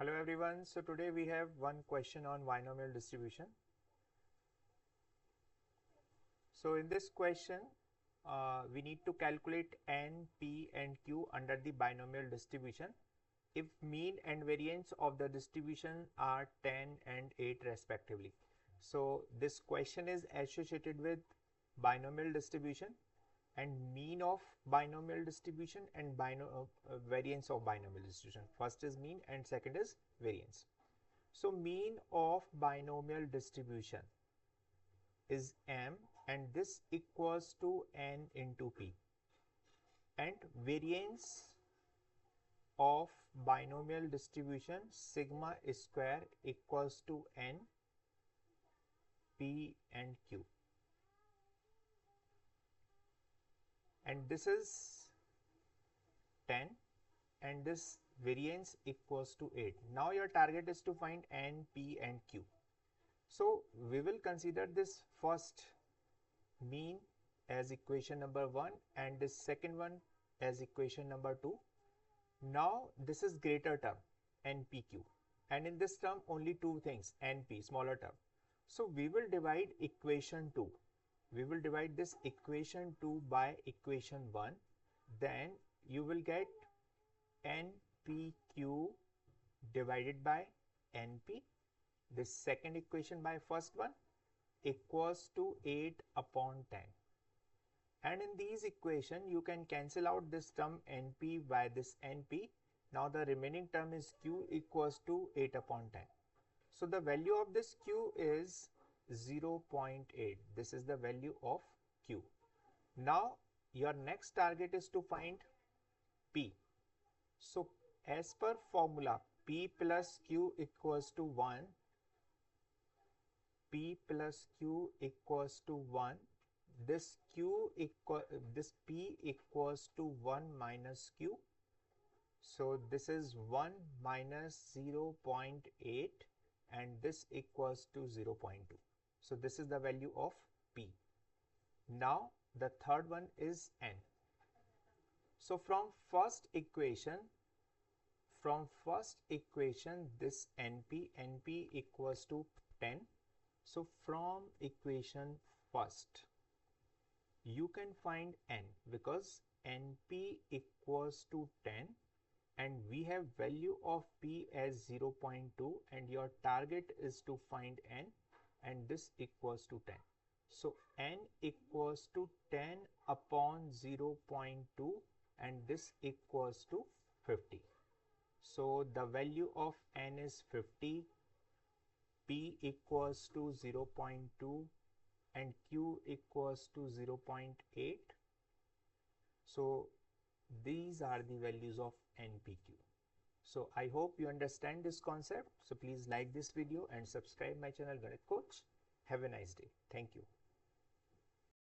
Hello everyone. So today we have one question on binomial distribution. So in this question, we need to calculate n, p and q under the binomial distribution if mean and variance of the distribution are 10 and 8 respectively. So this question is associated with binomial distribution and mean of binomial distribution and variance of binomial distribution. First is mean and second is variance. So mean of binomial distribution is m and this equals to n into p, and variance of binomial distribution sigma square equals to n, p and q, and this is 10 and this variance equals to 8. Now your target is to find n, p and q. So we will consider this first mean as equation number 1 and this second one as equation number 2. Now this is greater term npq, and in this term only two things, np smaller term. So we will divide equation 2. We will divide this equation 2 by equation 1. Then you will get npq divided by np, this second equation by first one, equals to 8 upon 10. And in these equation you can cancel out this term np by this np. Now the remaining term is q equals to 8 upon 10. So the value of this q is 0.8. This is the value of q. Now your next target is to find p. So as per formula, p plus q equals to 1, p plus q equals to 1, this p equals to 1 minus q. So this is 1 minus 0.8 and this equals to 0.2. So this is the value of p. Now the third one is n. So from first equation this np equals to 10. So from equation first you can find n because np equals to 10 and we have value of p as 0.2 and your target is to find n and this equals to 10. So n equals to 10 upon 0.2 and this equals to 50. So the value of n is 50, p equals to 0.2 and q equals to 0.8. So these are the values of npq. So I hope you understand this concept. So please like this video and subscribe my channel Ganit Coach. Have a nice day. Thank you.